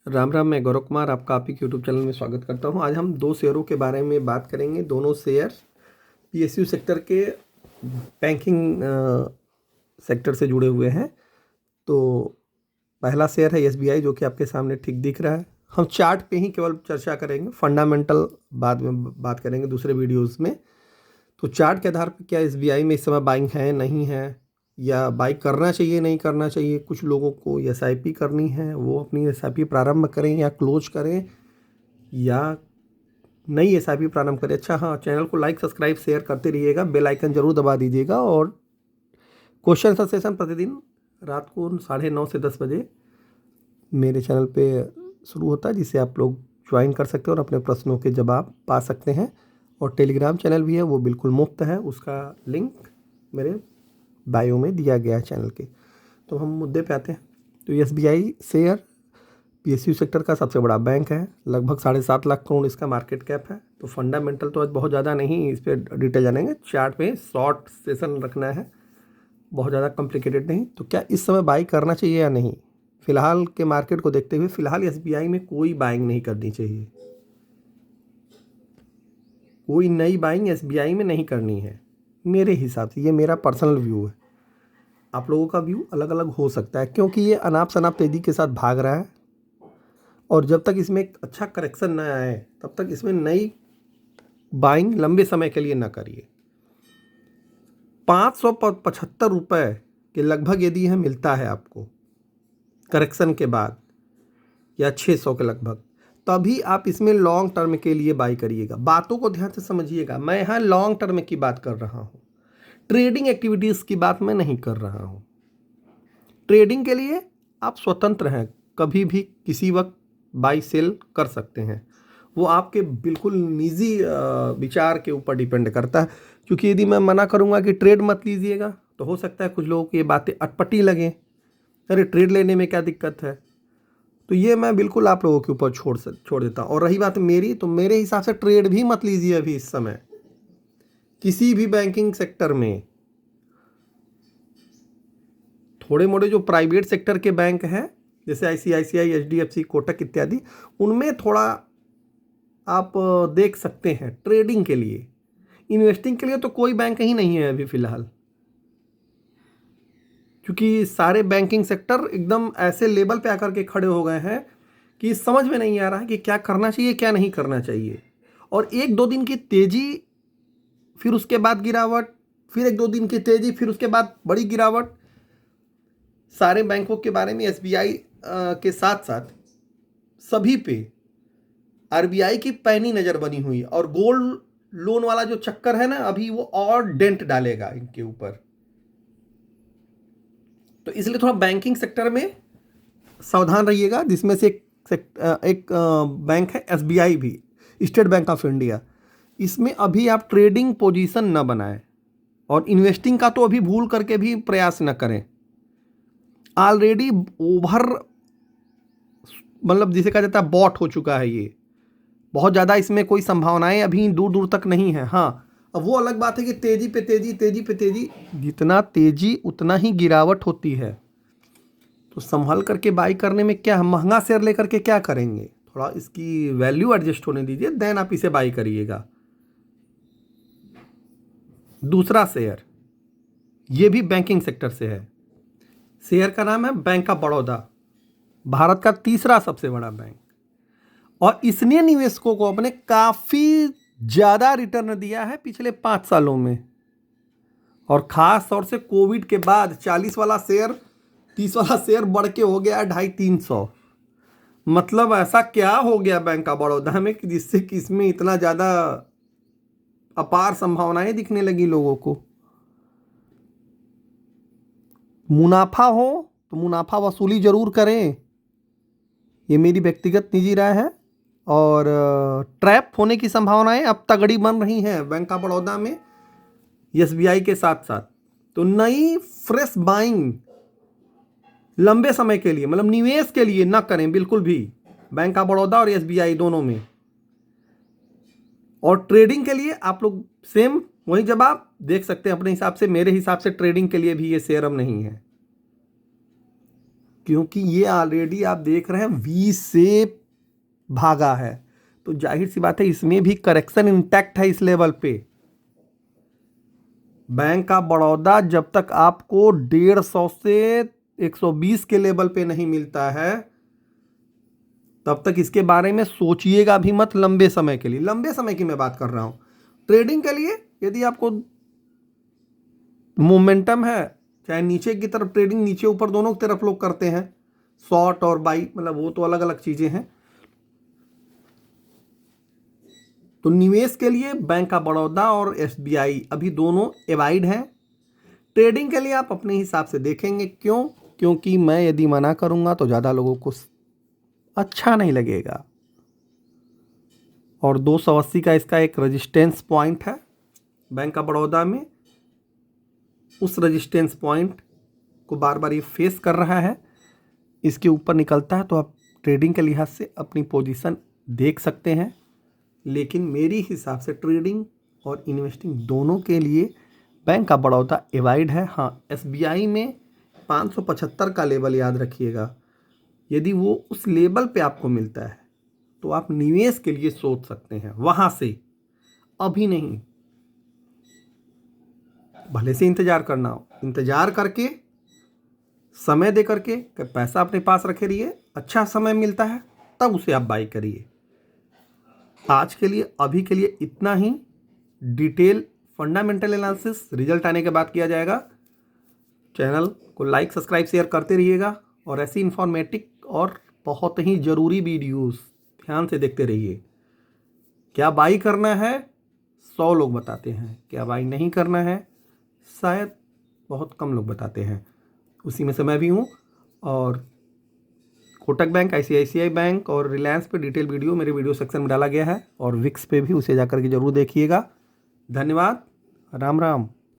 राम राम। मैं गौरव कुमार आपका आप ही के यूट्यूब चैनल में स्वागत करता हूं। आज हम दो शेयरों के बारे में बात करेंगे। दोनों शेयर पीएसयू सेक्टर के बैंकिंग सेक्टर से जुड़े हुए हैं। तो पहला शेयर है एसबीआई, जो कि आपके सामने ठीक दिख रहा है। हम चार्ट पे ही केवल चर्चा करेंगे, फंडामेंटल बाद में बात करेंगे दूसरे वीडियोज़ में। तो चार्ट के आधार पर क्या एसबीआई में इस समय बाइंग है नहीं है, या बाई करना चाहिए नहीं करना चाहिए। कुछ लोगों को एसआईपी करनी है, वो अपनी एसआईपी प्रारंभ करें या क्लोज करें, या नई एसआईपी प्रारंभ करें। अच्छा हाँ, चैनल को लाइक सब्सक्राइब शेयर करते रहिएगा, बेल आइकन जरूर दबा दीजिएगा। और क्वेश्चन आंसर सेशन प्रतिदिन रात को 9:30 से 10 बजे मेरे चैनल पे शुरू होता है, जिसे आप लोग ज्वाइन कर सकते हैं और अपने प्रश्नों के जवाब पा सकते हैं। और टेलीग्राम चैनल भी है, वो बिल्कुल मुफ्त है, उसका लिंक मेरे बायो में दिया गया है चैनल के। तो हम मुद्दे पे आते हैं। तो एसबीआई शेयर पीएसयू सेक्टर का सबसे बड़ा बैंक है। लगभग 7.5 लाख करोड़ इसका मार्केट कैप है। तो फंडामेंटल तो आज बहुत ज़्यादा नहीं, इस पर डिटेल जानेंगे। चार्ट पे शॉर्ट सेशन रखना है, बहुत ज़्यादा कॉम्प्लिकेटेड नहीं। तो क्या इस समय बाई करना चाहिए या नहीं? फिलहाल के मार्केट को देखते हुए फिलहाल एसबीआई में कोई बाइंग नहीं करनी चाहिए। कोई नई बाइंग एसबीआई में नहीं करनी है मेरे हिसाब से। ये मेरा पर्सनल व्यू है, आप लोगों का व्यू अलग अलग हो सकता है, क्योंकि ये अनाप शनाप तेज़ी के साथ भाग रहा है। और जब तक इसमें एक अच्छा करेक्शन न आए तब तक इसमें नई बाइंग लंबे समय के लिए ना करिए। 575 रुपये के लगभग यदि यह मिलता है आपको करेक्शन के बाद, या 600 के लगभग, तभी आप इसमें लॉन्ग टर्म के लिए बाई करिएगा। बातों को ध्यान से समझिएगा, मैं यहाँ लॉन्ग टर्म की बात कर रहा हूँ, ट्रेडिंग एक्टिविटीज़ की बात मैं नहीं कर रहा हूँ। ट्रेडिंग के लिए आप स्वतंत्र हैं, कभी भी किसी वक्त बाई सेल कर सकते हैं। वो आपके बिल्कुल निजी विचार के ऊपर डिपेंड करता है। क्योंकि यदि मैं मना करूंगा कि ट्रेड मत लीजिएगा, तो हो सकता है कुछ लोगों को ये बातें अटपटी लगें, अरे ट्रेड लेने में क्या दिक्कत है। तो ये मैं बिल्कुल आप लोगों के ऊपर छोड़ देता हूँ। और रही बात मेरी, तो मेरे हिसाब से ट्रेड भी मत लीजिए अभी इस समय किसी भी बैंकिंग सेक्टर में। थोड़े मोड़े जो प्राइवेट सेक्टर के बैंक हैं, जैसे आईसीआईसीआई, एचडीएफसी, कोटक इत्यादि, उनमें थोड़ा आप देख सकते हैं। ट्रेडिंग के लिए, इन्वेस्टिंग के लिए तो कोई बैंक ही नहीं है अभी फिलहाल, क्योंकि सारे बैंकिंग सेक्टर एकदम ऐसे लेवल पे आकर के खड़े हो गए हैं कि समझ में नहीं आ रहा है कि क्या करना चाहिए क्या नहीं करना चाहिए। और 1-2 दिन की तेजी, फिर उसके बाद गिरावट, फिर 1-2 दिन की तेजी, फिर उसके बाद बड़ी गिरावट। सारे बैंकों के बारे में एसबीआई के साथ साथ सभी पे आरबीआई की पैनी नज़र बनी हुई। और गोल्ड लोन वाला जो चक्कर है ना, अभी वो और डेंट डालेगा इनके ऊपर। तो इसलिए थोड़ा बैंकिंग सेक्टर में सावधान रहिएगा, जिसमें से एक बैंक है एसबीआई भी, स्टेट बैंक ऑफ इंडिया। इसमें अभी आप ट्रेडिंग पोजीशन न बनाएं, और इन्वेस्टिंग का तो अभी भूल करके भी प्रयास न करें। ऑलरेडी ओवर, मतलब जिसे कहा जाता है बॉट हो चुका है ये। बहुत ज़्यादा इसमें कोई संभावनाएं अभी दूर दूर तक नहीं है। हाँ, अब वो अलग बात है कि तेजी पे तेजी, तेजी पे तेजी, जितना तेजी उतना ही गिरावट होती है। तो संभल करके बाई करने में क्या, हम महंगा शेयर लेकर के क्या करेंगे? थोड़ा इसकी वैल्यू एडजस्ट होने दीजिए, देन आप इसे बाई करिएगा। दूसरा शेयर, ये भी बैंकिंग सेक्टर से है। शेयर का नाम है बैंक ऑफ बड़ौदा, भारत का तीसरा सबसे बड़ा बैंक। और इसने निवेशकों को अपने काफी ज्यादा रिटर्न दिया है पिछले 5 सालों में। और खास तौर से कोविड के बाद 40 वाला शेयर 30 वाला शेयर बढ़ के हो गया 250-300। मतलब ऐसा क्या हो गया बैंक ऑफ बड़ौदा में कि जिससे कि इसमें इतना ज्यादा अपार संभावनाएं दिखने लगी लोगों को। मुनाफा हो तो मुनाफा वसूली जरूर करें, ये मेरी व्यक्तिगत निजी राय है। और ट्रैप होने की संभावनाएं अब तगड़ी बन रही हैं बैंक ऑफ बड़ौदा में एसबीआई के साथ साथ। तो नई फ्रेश बाइंग लंबे समय के लिए, मतलब निवेश के लिए ना करें बिल्कुल भी, बैंक ऑफ बड़ौदा और एसबीआई दोनों में। और ट्रेडिंग के लिए आप लोग सेम वही जवाब देख सकते हैं अपने हिसाब से। मेरे हिसाब से ट्रेडिंग के लिए भी ये शेयर अब नहीं है, क्योंकि ये ऑलरेडी आप देख रहे हैं वी से भागा है, तो जाहिर सी बात है इसमें भी करेक्शन इंटैक्ट है इस लेवल पे। बैंक ऑफ बड़ौदा जब तक आपको 150 से 120 के लेवल पे नहीं मिलता है तब तक इसके बारे में सोचिएगा भी मत। लंबे समय के लिए, लंबे समय की मैं बात कर रहा हूं। ट्रेडिंग के लिए यदि आपको मोमेंटम है, चाहे नीचे की तरफ ट्रेडिंग, नीचे ऊपर दोनों की तरफ लोग करते हैं, शॉर्ट और बाई, मतलब वो तो अलग अलग चीजें हैं। तो निवेश के लिए बैंक ऑफ बड़ौदा और एसबीआई अभी दोनों एवाइड हैं। ट्रेडिंग के लिए आप अपने हिसाब से देखेंगे। क्यों? क्योंकि मैं यदि मना करूंगा तो ज़्यादा लोगों को अच्छा नहीं लगेगा। और 280 का इसका एक रेजिस्टेंस पॉइंट है बैंक ऑफ बड़ौदा में। उस रेजिस्टेंस पॉइंट को बार बार ये फेस कर रहा है, इसके ऊपर निकलता है तो आप ट्रेडिंग के लिहाज से अपनी पोजीशन देख सकते हैं। लेकिन मेरी हिसाब से ट्रेडिंग और इन्वेस्टिंग दोनों के लिए बैंक ऑफ बड़ौदा एवाइड है। हाँ, एसबीआई में 575 का लेवल याद रखिएगा। यदि वो उस लेवल पे आपको मिलता है तो आप निवेश के लिए सोच सकते हैं वहाँ से, अभी नहीं। भले से इंतज़ार करना हो, इंतज़ार करके, समय दे करके, पैसा अपने पास रखे रहिए, अच्छा समय मिलता है तब उसे आप बाई करिए। आज के लिए, अभी के लिए इतना ही। डिटेल फंडामेंटल एनालिसिस रिजल्ट आने के बाद किया जाएगा। चैनल को लाइक, सब्सक्राइब, शेयर करते रहिएगा और ऐसी इंफॉर्मेटिव और बहुत ही ज़रूरी वीडियोस ध्यान से देखते रहिए। क्या बाई करना है 100 लोग बताते हैं, क्या बाई नहीं करना है शायद बहुत कम लोग बताते हैं। उसी में से मैं भी हूँ। और कोटक बैंक, आईसीआईसीआई बैंक और रिलायंस पे डिटेल वीडियो मेरे वीडियो सेक्शन में डाला गया है, और विक्स पे भी उसे जाकर के जरूर देखिएगा। धन्यवाद। राम राम।